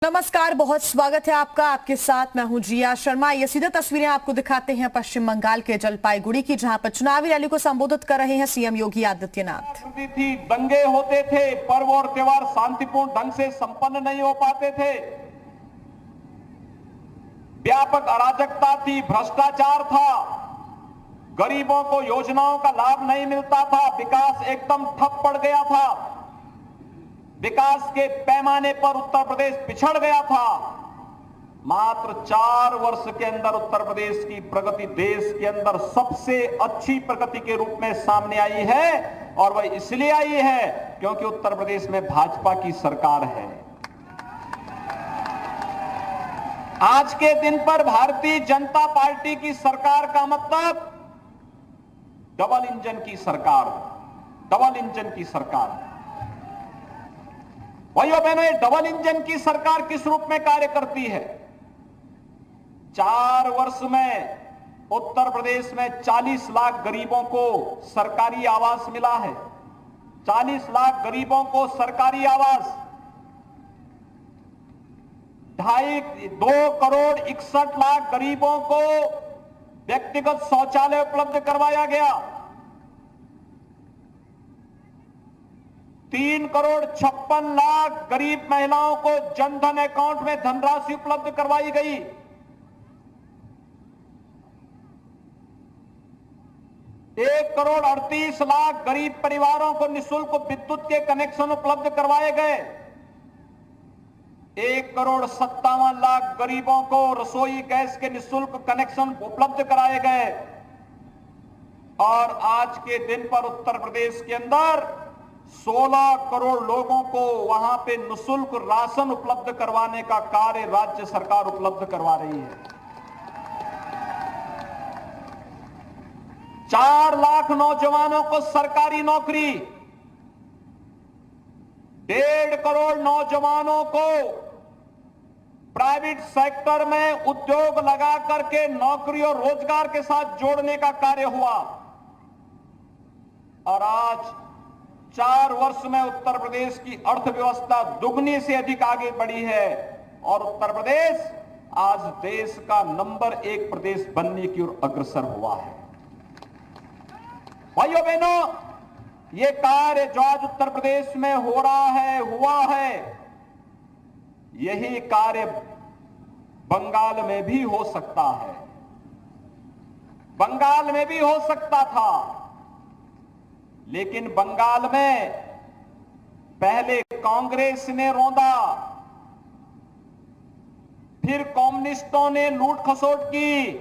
नमस्कार, बहुत स्वागत है आपका। आपके साथ मैं हूं जिया शर्मा। ये सीधा तस्वीरें आपको दिखाते हैं पश्चिम बंगाल के जलपाईगुड़ी की, जहां पर चुनावी रैली को संबोधित कर रहे हैं सीएम योगी आदित्यनाथ। थी, दंगे होते थे, पर्व और त्योहार शांतिपूर्ण ढंग से संपन्न नहीं हो पाते थे, व्यापक अराजकता थी, भ्रष्टाचार था, गरीबों को योजनाओं का लाभ नहीं मिलता था, विकास एकदम ठप पड़ गया था, विकास के पैमाने पर उत्तर प्रदेश पिछड़ गया था। मात्र 4 वर्ष के अंदर उत्तर प्रदेश की प्रगति देश के अंदर सबसे अच्छी प्रगति के रूप में सामने आई है, और वह इसलिए आई है क्योंकि उत्तर प्रदेश में भाजपा की सरकार है। आज के दिन पर भारतीय जनता पार्टी की सरकार का मतलब डबल इंजन की सरकार, डबल इंजन की सरकार। भाइयों बहनों, ये डबल इंजन की सरकार किस रूप में कार्य करती है? 4 वर्ष में उत्तर प्रदेश में 40 लाख गरीबों को सरकारी आवास मिला है। 40 लाख गरीबों को सरकारी आवास, 2 करोड़ 61 लाख गरीबों को व्यक्तिगत शौचालय उपलब्ध करवाया गया। 3 करोड़ 56 लाख गरीब महिलाओं को जनधन अकाउंट में धनराशि उपलब्ध करवाई गई। 1 करोड़ 38 लाख गरीब परिवारों को निःशुल्क विद्युत के कनेक्शन उपलब्ध करवाए गए। 1 करोड़ 57 लाख गरीबों को रसोई गैस के निःशुल्क कनेक्शन उपलब्ध कराए गए। और आज के दिन पर उत्तर प्रदेश के अंदर 16 करोड़ लोगों को वहां पे निःशुल्क राशन उपलब्ध करवाने का कार्य राज्य सरकार उपलब्ध करवा रही है। 4 लाख नौजवानों को सरकारी नौकरी, 1.5 करोड़ नौजवानों को प्राइवेट सेक्टर में उद्योग लगा करके नौकरी और रोजगार के साथ जोड़ने का कार्य हुआ। और आज 4 वर्ष में उत्तर प्रदेश की अर्थव्यवस्था दुगनी से अधिक आगे बढ़ी है, और उत्तर प्रदेश आज देश का नंबर 1 प्रदेश बनने की ओर अग्रसर हुआ है। भाइयों बहनों, ये कार्य जो आज उत्तर प्रदेश में हो रहा है, हुआ है, यही कार्य बंगाल में भी हो सकता है, बंगाल में भी हो सकता था। लेकिन बंगाल में पहले कांग्रेस ने रौंदा, फिर कम्युनिस्टों ने लूट खसोट की,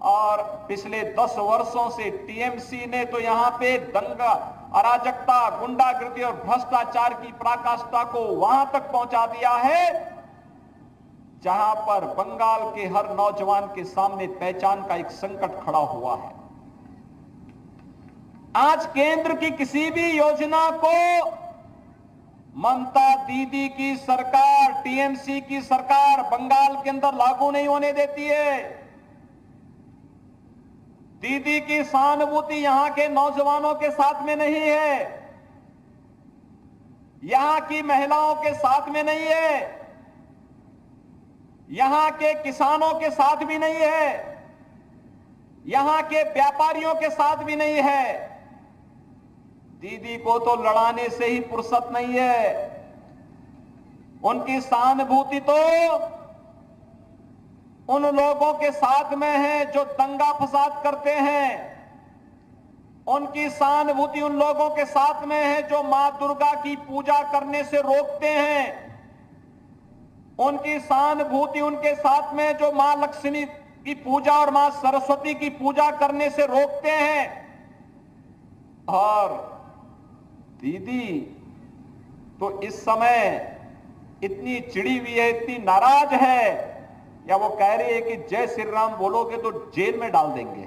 और पिछले 10 वर्षों से टीएमसी ने तो यहां पे दंगा, अराजकता, गुंडागर्दी और भ्रष्टाचार की पराकाष्ठा को वहां तक पहुंचा दिया है जहां पर बंगाल के हर नौजवान के सामने पहचान का एक संकट खड़ा हुआ है। आज केंद्र की किसी भी योजना को ममता दीदी की सरकार, टीएमसी की सरकार बंगाल के अंदर लागू नहीं होने देती है। दीदी की सहानुभूति यहां के नौजवानों के साथ में नहीं है, यहां की महिलाओं के साथ में नहीं है, यहां के किसानों के साथ भी नहीं है, यहां के व्यापारियों के साथ भी नहीं है। दीदी को तो लड़ाने से ही फुर्सत नहीं है। उनकी सहानुभूति तो उन लोगों के साथ में है जो दंगा फसाद करते हैं। उनकी सहानुभूति उन लोगों के साथ में है जो मां दुर्गा की पूजा करने से रोकते हैं। उनकी सहानुभूति उनके साथ में जो मां लक्ष्मी की पूजा और मां सरस्वती की पूजा करने से रोकते हैं। और दीदी तो इस समय इतनी चिड़ी हुई है, इतनी नाराज है, या वो कह रही है कि जय श्री राम बोलोगे तो जेल में डाल देंगे।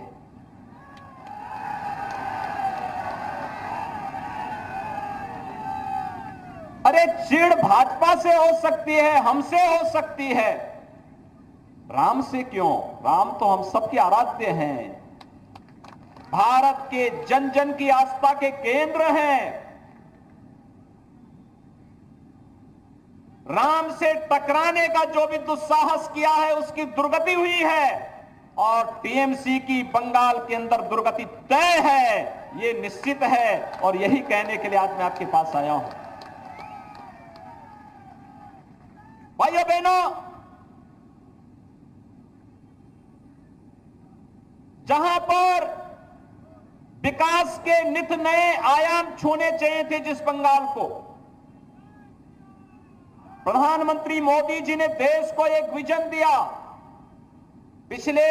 अरे चिढ़ भाजपा से हो सकती है, हमसे हो सकती है, राम से क्यों? राम तो हम सबके आराध्य हैं, भारत के जन जन की आस्था के केंद्र हैं। राम से टकराने का जो भी दुस्साहस किया है उसकी दुर्गति हुई है और टीएमसी की बंगाल के अंदर दुर्गति तय है, ये निश्चित है। और यही कहने के लिए आज मैं आपके पास आया हूं। भाइयों बहनों, जहां पर विकास के नित नए आयाम छूने चाहिए थे जिस बंगाल को, प्रधानमंत्री मोदी जी ने देश को एक विजन दिया। पिछले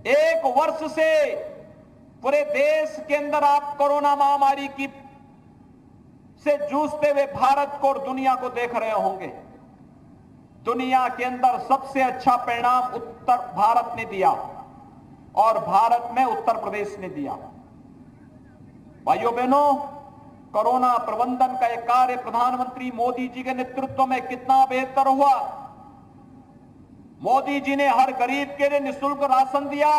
1 वर्ष से पूरे देश के अंदर आप कोरोना महामारी की से जूझते हुए भारत को और दुनिया को देख रहे होंगे। दुनिया के अंदर सबसे अच्छा परिणाम उत्तर भारत ने दिया और भारत में उत्तर प्रदेश ने दिया। भाइयों बहनों, कोरोना प्रबंधन का एक कार्य प्रधानमंत्री मोदी जी के नेतृत्व में कितना बेहतर हुआ। मोदी जी ने हर गरीब के लिए निःशुल्क राशन दिया,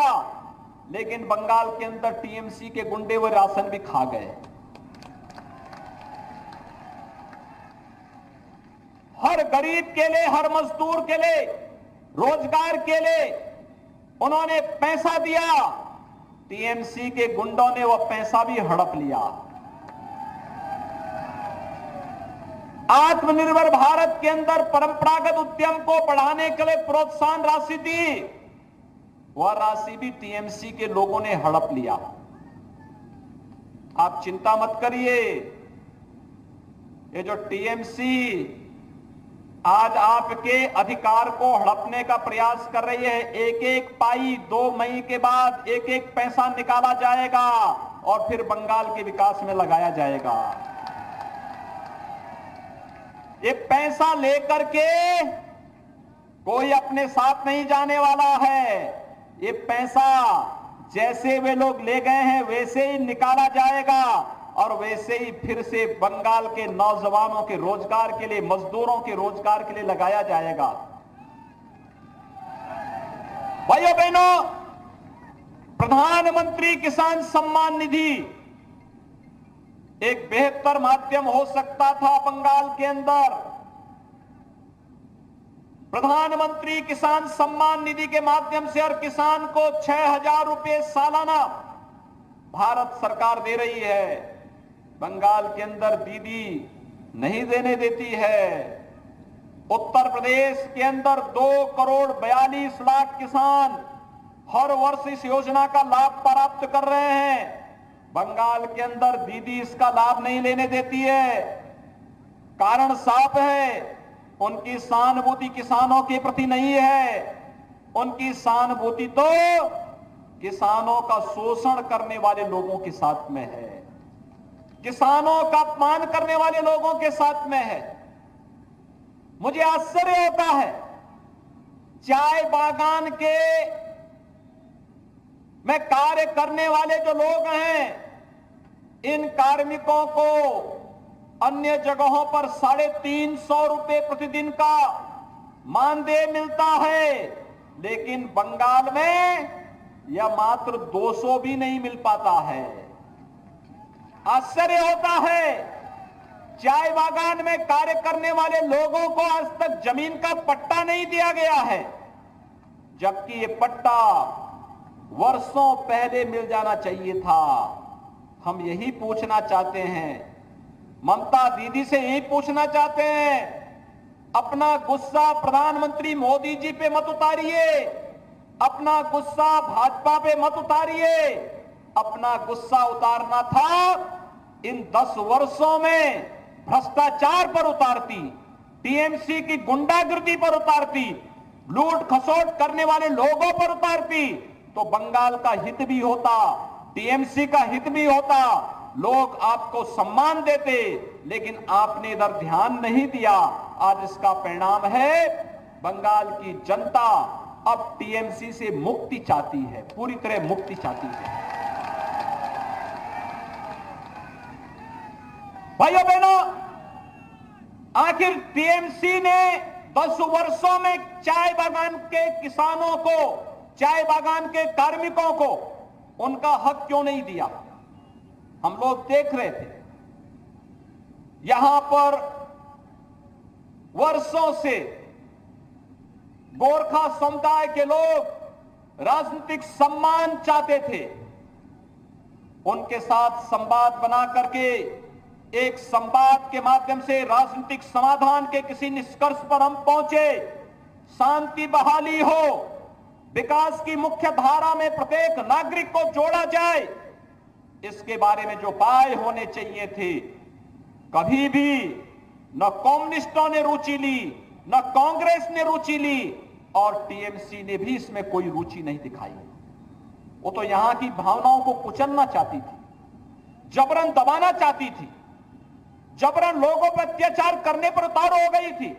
लेकिन बंगाल के अंदर टीएमसी के गुंडे वो राशन भी खा गए। हर गरीब के लिए, हर मजदूर के लिए, रोजगार के लिए उन्होंने पैसा दिया, टीएमसी के गुंडों ने वो पैसा भी हड़प लिया। आत्मनिर्भर भारत के अंदर परंपरागत उद्यम को बढ़ाने के लिए प्रोत्साहन राशि दी, वह राशि भी टीएमसी के लोगों ने हड़प लिया। आप चिंता मत करिए, ये जो टीएमसी आज आपके अधिकार को हड़पने का प्रयास कर रही है, एक एक पाई 2 मई के बाद एक एक पैसा निकाला जाएगा और फिर बंगाल के विकास में लगाया जाएगा। ये पैसा लेकर के कोई अपने साथ नहीं जाने वाला है। ये पैसा जैसे वे लोग ले गए हैं वैसे ही निकाला जाएगा और वैसे ही फिर से बंगाल के नौजवानों के रोजगार के लिए, मजदूरों के रोजगार के लिए लगाया जाएगा। भाइयों बहनों, प्रधानमंत्री किसान सम्मान निधि एक बेहतर माध्यम हो सकता था बंगाल के अंदर। प्रधानमंत्री किसान सम्मान निधि के माध्यम से हर किसान को 6,000 रुपए सालाना भारत सरकार दे रही है। बंगाल के अंदर दीदी नहीं देने देती है। उत्तर प्रदेश के अंदर 2,42,00,000 किसान हर वर्ष इस योजना का लाभ प्राप्त कर रहे हैं। बंगाल के अंदर दीदी इसका लाभ नहीं लेने देती है। कारण साफ है, उनकी सहानुभूति किसानों के प्रति नहीं है। उनकी सहानुभूति तो किसानों का शोषण करने वाले लोगों के साथ में है, किसानों का अपमान करने वाले लोगों के साथ में है। मुझे आश्चर्य होता है, चाय बागान के में कार्य करने वाले जो लोग हैं, इन कार्मिकों को अन्य जगहों पर 350 रुपए प्रतिदिन का मानदेय मिलता है, लेकिन बंगाल में यह मात्र 200 भी नहीं मिल पाता है। आश्चर्य होता है, चाय बागान में कार्य करने वाले लोगों को आज तक जमीन का पट्टा नहीं दिया गया है, जबकि ये पट्टा वर्षों पहले मिल जाना चाहिए था। हम यही पूछना चाहते हैं, ममता दीदी से यही पूछना चाहते हैं, अपना गुस्सा प्रधानमंत्री मोदी जी पे मत उतारिए, अपना गुस्सा भाजपा पे मत उतारिए। अपना गुस्सा उतारना था इन 10 वर्षों में भ्रष्टाचार पर उतारती, टीएमसी की गुंडागिर्दी पर उतारती, लूट खसोट करने वाले लोगों पर उतारती, तो बंगाल का हित भी होता, टीएमसी का हित भी होता, लोग आपको सम्मान देते। लेकिन आपने इधर ध्यान नहीं दिया। आज इसका परिणाम है, बंगाल की जनता अब टीएमसी से मुक्ति चाहती है, पूरी तरह मुक्ति चाहती है। भाइयों बहनों, आखिर टीएमसी ने 10 वर्षों में चाय बागान के किसानों को, चाय बागान के कार्मिकों को उनका हक क्यों नहीं दिया? हम लोग देख रहे थे, यहां पर वर्षों से गोरखा समुदाय के लोग राजनीतिक सम्मान चाहते थे। उनके साथ संवाद बना करके एक संवाद के माध्यम से राजनीतिक समाधान के किसी निष्कर्ष पर हम पहुंचे, शांति बहाली हो, विकास की मुख्य धारा में प्रत्येक नागरिक को जोड़ा जाए, इसके बारे में जो उपाय होने चाहिए थे, कभी भी न कम्युनिस्टों ने रुचि ली, न कांग्रेस ने रुचि ली और टीएमसी ने भी इसमें कोई रुचि नहीं दिखाई। वो तो यहां की भावनाओं को कुचलना चाहती थी, जबरन दबाना चाहती थी, जबरन लोगों पर अत्याचार करने पर उतार हो गई थी।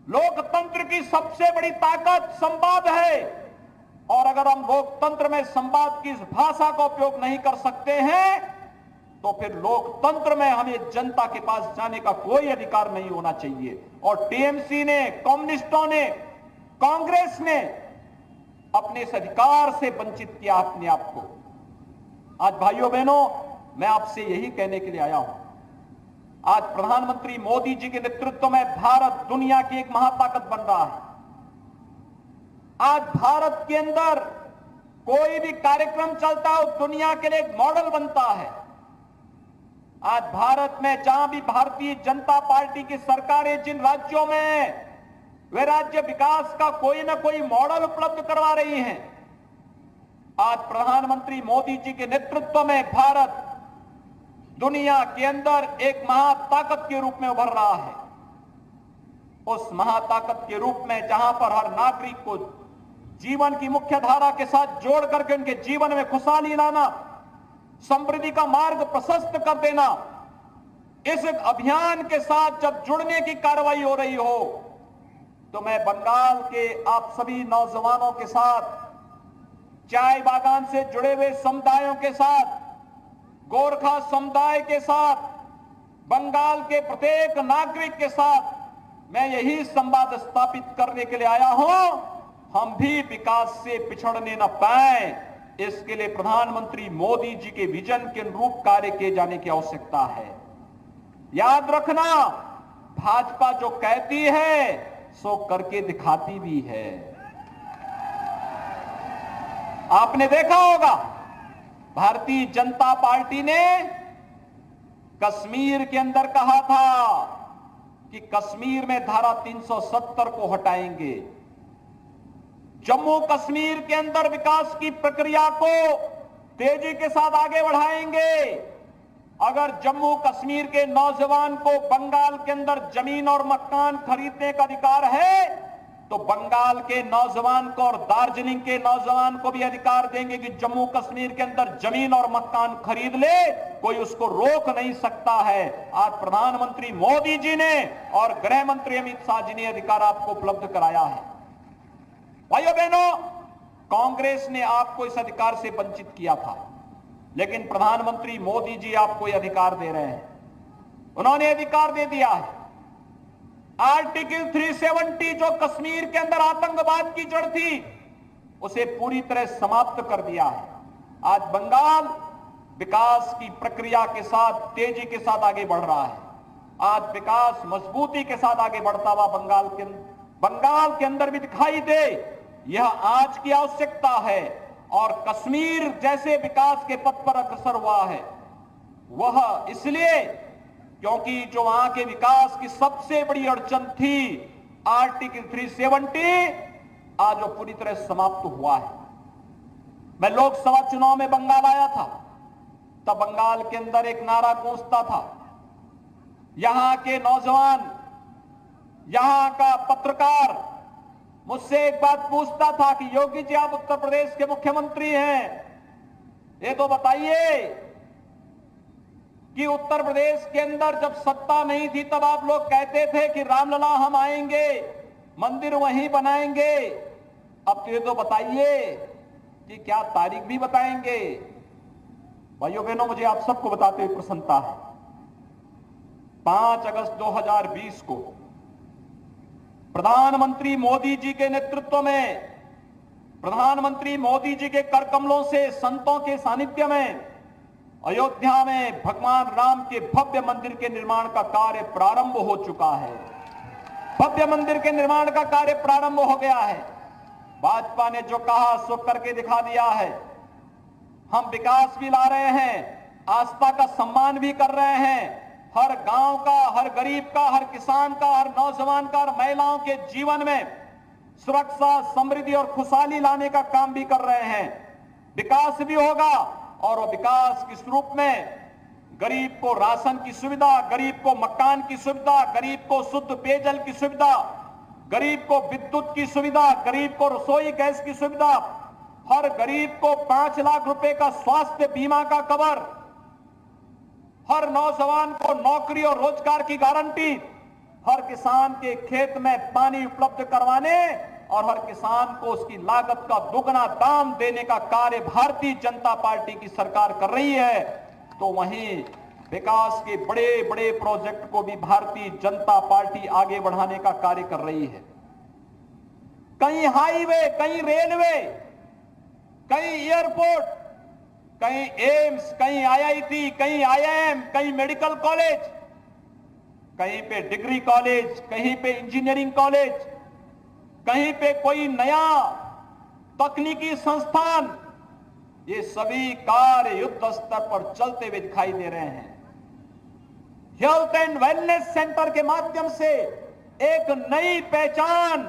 लोकतंत्र की सबसे बड़ी ताकत संवाद है और अगर हम लोकतंत्र में संवाद की इस भाषा का उपयोग नहीं कर सकते हैं तो फिर लोकतंत्र में हमें जनता के पास जाने का कोई अधिकार नहीं होना चाहिए। और टीएमसी ने, कम्युनिस्टों ने, कांग्रेस ने अपने इस अधिकार से वंचित किया अपने आप को। आज भाइयों बहनों, मैं आपसे यही कहने के लिए आया हूं, आज प्रधानमंत्री मोदी जी के नेतृत्व में भारत दुनिया की एक महाताकत बन रहा है। आज भारत के अंदर कोई भी कार्यक्रम चलता है दुनिया के लिए एक मॉडल बनता है। आज भारत में जहां भी भारतीय जनता पार्टी की सरकारें जिन राज्यों में वे राज्य विकास का कोई ना कोई मॉडल उपलब्ध करवा रही हैं, आज प्रधानमंत्री मोदी जी के नेतृत्व में भारत दुनिया के अंदर एक महाताकत के रूप में उभर रहा है। उस महाताकत के रूप में जहां पर हर नागरिक को जीवन की मुख्य धारा के साथ जोड़ करके उनके जीवन में खुशहाली लाना, समृद्धि का मार्ग प्रशस्त कर देना, इस अभियान के साथ जब जुड़ने की कार्रवाई हो रही हो तो मैं बंगाल के आप सभी नौजवानों के साथ, चाय बागान से जुड़े हुए समुदायों के साथ, गोरखा समुदाय के साथ, बंगाल के प्रत्येक नागरिक के साथ मैं यही संवाद स्थापित करने के लिए आया हूं। हम भी विकास से पिछड़ने न पाए, इसके लिए प्रधानमंत्री मोदी जी के विजन के अनुरूप कार्य किए जाने की आवश्यकता है। याद रखना, भाजपा जो कहती है सो करके दिखाती भी है। आपने देखा होगा भारतीय जनता पार्टी ने कश्मीर के अंदर कहा था कि कश्मीर में धारा 370 को हटाएंगे, जम्मू कश्मीर के अंदर विकास की प्रक्रिया को तेजी के साथ आगे बढ़ाएंगे। अगर जम्मू कश्मीर के नौजवान को बंगाल के अंदर जमीन और मकान खरीदने का अधिकार है तो बंगाल के नौजवान को और दार्जिलिंग के नौजवान को भी अधिकार देंगे कि जम्मू कश्मीर के अंदर जमीन और मकान खरीद ले, कोई उसको रोक नहीं सकता है। आज प्रधानमंत्री मोदी जी ने और गृह मंत्री अमित शाह जी ने अधिकार आपको उपलब्ध कराया है। भाइयों बहनों, कांग्रेस ने आपको इस अधिकार से वंचित किया था, लेकिन प्रधानमंत्री मोदी जी आपको यह अधिकार दे रहे हैं। उन्होंने अधिकार दे दिया है। आर्टिकल 370 जो कश्मीर के अंदर आतंकवाद की जड़ थी उसे पूरी तरह समाप्त कर दिया है। आज बंगाल विकास की प्रक्रिया के साथ तेजी के साथ आगे बढ़ रहा है। आज विकास मजबूती के साथ आगे बढ़ता हुआ बंगाल के अंदर भी दिखाई दे, यह आज की आवश्यकता है। और कश्मीर जैसे विकास के पथ पर अग्रसर हुआ है वह इसलिए क्योंकि जो वहां के विकास की सबसे बड़ी अड़चन थी आर्टिकल 370, आज वो पूरी तरह समाप्त हुआ है। मैं लोकसभा चुनाव में बंगाल आया था, तब बंगाल के अंदर एक नारा गूंजता था, यहां के नौजवान, यहां का पत्रकार मुझसे एक बात पूछता था कि योगी जी आप उत्तर प्रदेश के मुख्यमंत्री हैं, ये तो बताइए कि उत्तर प्रदेश के अंदर जब सत्ता नहीं थी तब आप लोग कहते थे कि रामलला हम आएंगे, मंदिर वहीं बनाएंगे। अब तो ये तो बताइए कि क्या तारीख भी बताएंगे। भाइयों बहनों, मुझे आप सबको बताते हुए प्रसन्नता है, 5 अगस्त 2020 को प्रधानमंत्री मोदी जी के नेतृत्व में, प्रधानमंत्री मोदी जी के कर कमलों से, संतों के सानिध्य में अयोध्या में भगवान राम के भव्य मंदिर के निर्माण का कार्य प्रारंभ हो चुका है। भव्य मंदिर के निर्माण का कार्य प्रारंभ हो गया है। भाजपा ने जो कहा सो करके दिखा दिया है। हम विकास भी ला रहे हैं, आस्था का सम्मान भी कर रहे हैं। हर गांव का, हर गरीब का, हर किसान का, हर नौजवान का, हर महिलाओं के जीवन में सुरक्षा, समृद्धि और खुशहाली लाने का काम भी कर रहे हैं। विकास भी होगा और वो विकास किस रूप में? गरीब को राशन की सुविधा, गरीब को मकान की सुविधा, गरीब को शुद्ध पेयजल की सुविधा, गरीब को विद्युत की सुविधा, गरीब को रसोई गैस की सुविधा, हर गरीब को 5 लाख रुपए का स्वास्थ्य बीमा का कवर, हर नौजवान को नौकरी और रोजगार की गारंटी, हर किसान के खेत में पानी उपलब्ध करवाने और हर किसान को उसकी लागत का दुगना दाम देने का कार्य भारतीय जनता पार्टी की सरकार कर रही है। तो वहीं विकास के बड़े बड़े प्रोजेक्ट को भी भारतीय जनता पार्टी आगे बढ़ाने का कार्य कर रही है। कहीं हाईवे, कहीं रेलवे, कहीं एयरपोर्ट, कहीं एम्स, कहीं आईआईटी, कहीं आईआईएम, कहीं मेडिकल कॉलेज, कहीं पे डिग्री कॉलेज, कहीं पे इंजीनियरिंग कॉलेज, कहीं पे कोई नया तकनीकी संस्थान, ये सभी कार्य युद्ध स्तर पर चलते हुए दिखाई दे रहे हैं। हेल्थ एंड वेलनेस सेंटर के माध्यम से एक नई पहचान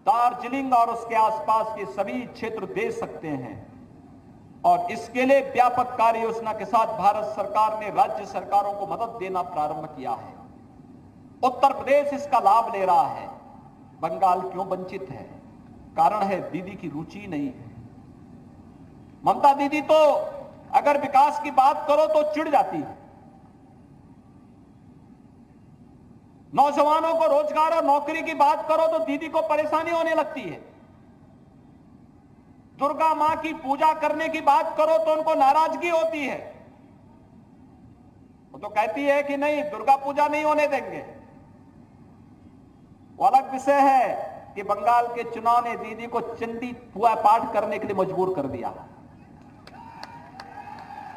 दार्जिलिंग और उसके आसपास के सभी क्षेत्र दे सकते हैं और इसके लिए व्यापक कार्य योजना के साथ भारत सरकार ने राज्य सरकारों को मदद देना प्रारंभ किया है। उत्तर प्रदेश इसका लाभ ले रहा है। बंगाल क्यों वंचित है? कारण है दीदी की रुचि नहीं है। ममता दीदी तो अगर विकास की बात करो तो चिढ़ जाती है। नौजवानों को रोजगार और नौकरी की बात करो तो दीदी को परेशानी होने लगती है। दुर्गा मां की पूजा करने की बात करो तो उनको नाराजगी होती है। वो तो कहती है कि नहीं, दुर्गा पूजा नहीं होने देंगे। वो अलग विषय है कि बंगाल के चुनाव ने दीदी को चंडी पूजा पाठ करने के लिए मजबूर कर दिया।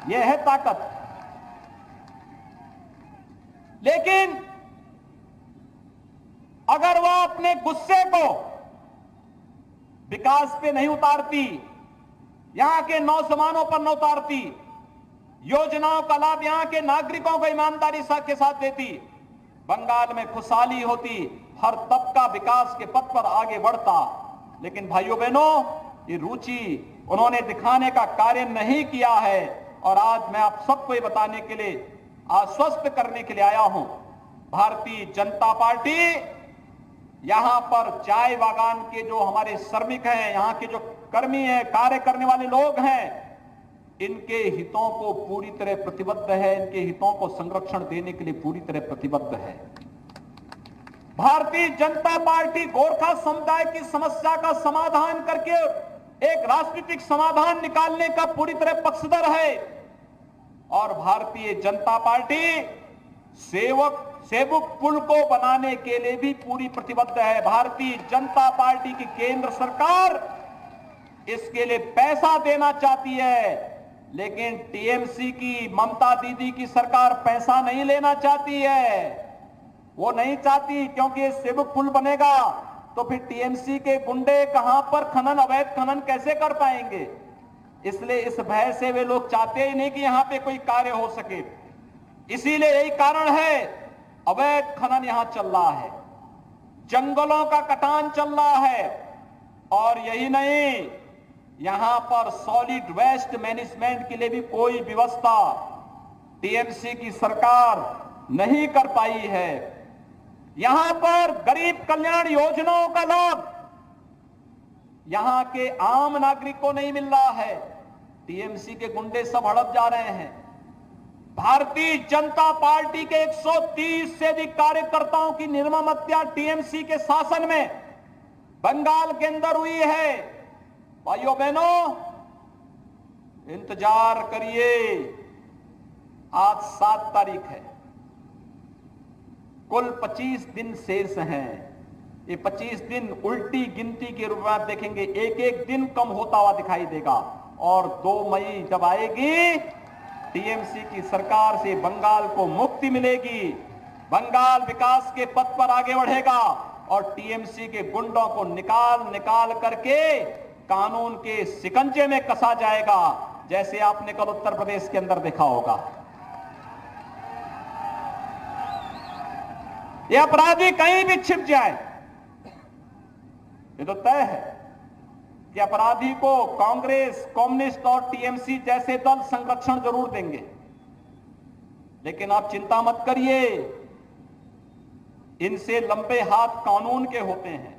यह है ताकत। लेकिन अगर वह अपने गुस्से को विकास पे नहीं उतारती, यहां के नौजवानों पर न उतारती, योजनाओं का लाभ यहां के नागरिकों को ईमानदारी के साथ देती, बंगाल में खुशहाली होती, हर तबका विकास के पथ पर आगे बढ़ता। लेकिन भाइयों बहनों, ये रुचि उन्होंने दिखाने का कार्य नहीं किया है और आज मैं आप सबको ये बताने के लिए, आश्वस्त करने के लिए आया हूं। भारतीय जनता पार्टी यहां पर चाय बागान के जो हमारे श्रमिक हैं, यहां के जो कर्मी हैं, कार्य करने वाले लोग हैं, इनके हितों को पूरी तरह प्रतिबद्ध है, इनके हितों को संरक्षण देने के लिए पूरी तरह प्रतिबद्ध है। भारतीय जनता पार्टी गोरखा समुदाय की समस्या का समाधान करके एक राजनीतिक समाधान निकालने का पूरी तरह पक्षधर है और भारतीय जनता पार्टी सेवक पुल को बनाने के लिए भी पूरी प्रतिबद्ध है। भारतीय जनता पार्टी की केंद्र सरकार इसके लिए पैसा देना चाहती है, लेकिन टीएमसी की ममता दीदी की सरकार पैसा नहीं लेना चाहती है। वो नहीं चाहती, क्योंकि सेवक पुल बनेगा तो फिर टीएमसी के गुंडे कहां पर खनन, अवैध खनन कैसे कर पाएंगे। इसलिए इस भय से वे लोग चाहते ही नहीं कि यहां पे कोई कार्य हो सके। इसीलिए यही कारण है अवैध खनन यहां चल रहा है, जंगलों का कटान चल रहा है और यही नहीं, यहां पर सॉलिड वेस्ट मैनेजमेंट के लिए भी कोई व्यवस्था टीएमसी की सरकार नहीं कर पाई है। यहां पर गरीब कल्याण योजनाओं का लाभ यहां के आम नागरिक को नहीं मिल रहा है। टीएमसी के गुंडे सब हड़प जा रहे हैं। भारतीय जनता पार्टी के 130 से अधिक कार्यकर्ताओं की निर्मम हत्या टीएमसी के शासन में बंगाल के अंदर हुई है। भाइयों बहनों, इंतजार करिए, आज 7 तारीख है, कुल 25 दिन शेष हैं। ये 25 दिन उल्टी गिनती के रूप में देखेंगे, एक एक दिन कम होता हुआ दिखाई देगा और 2 मई जब आएगी, टीएमसी की सरकार से बंगाल को मुक्ति मिलेगी, बंगाल विकास के पथ पर आगे बढ़ेगा और टीएमसी के गुंडों को निकाल निकाल करके कानून के शिकंजे में कसा जाएगा, जैसे आपने कल उत्तर प्रदेश के अंदर देखा होगा। ये अपराधी कहीं भी छिप जाए, ये तो तय है कि अपराधी को कांग्रेस, कम्युनिस्ट और टीएमसी जैसे दल संरक्षण जरूर देंगे। लेकिन आप चिंता मत करिए, इनसे लंबे हाथ कानून के होते हैं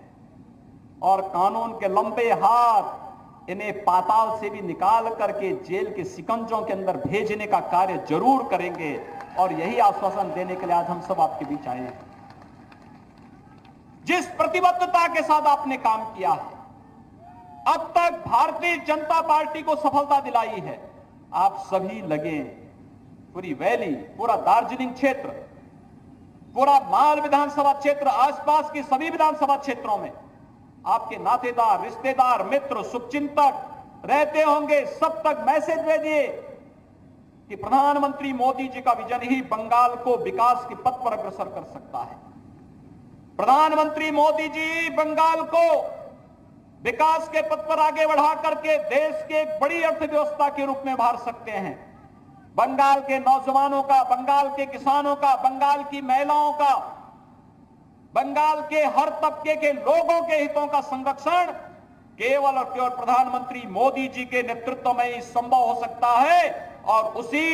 और कानून के लंबे हाथ इन्हें पाताल से भी निकाल करके जेल के शिकंजों के अंदर भेजने का कार्य जरूर करेंगे। और यही आश्वासन देने के लिए आज हम सब आपके बीच आए हैं। जिस प्रतिबद्धता के साथ आपने काम किया है, अब तक भारतीय जनता पार्टी को सफलता दिलाई है, आप सभी लगे। पूरी वैली, पूरा दार्जिलिंग क्षेत्र, पूरा माल विधानसभा क्षेत्र, आसपास की सभी विधानसभा क्षेत्रों में आपके नातेदार, रिश्तेदार, मित्र, शुभचिंतक रहते होंगे। सब तक मैसेज भेजिए कि प्रधानमंत्री मोदी जी का विजन ही बंगाल को विकास के पथ पर अग्रसर कर सकता है। प्रधानमंत्री मोदी जी बंगाल को विकास के पथ पर आगे बढ़ा करके देश के एक बड़ी अर्थव्यवस्था के रूप में उभार सकते हैं। बंगाल के नौजवानों का, बंगाल के किसानों का, बंगाल की महिलाओं का, बंगाल के हर तबके के लोगों के हितों का संरक्षण केवल और केवल प्रधानमंत्री मोदी जी के नेतृत्व में ही संभव हो सकता है। और उसी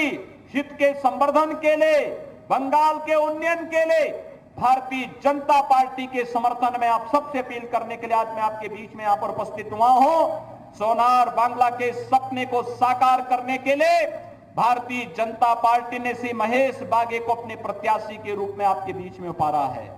हित के संवर्धन के लिए, बंगाल के उन्नयन के लिए भारतीय जनता पार्टी के समर्थन में आप सबसे अपील करने के लिए आज मैं आपके बीच में यहां पर उपस्थित हुआ हूं। सोनार बांग्ला के सपने को साकार करने के लिए भारतीय जनता पार्टी ने श्री महेश बागे को अपने प्रत्याशी के रूप में आपके बीच में उतारा है।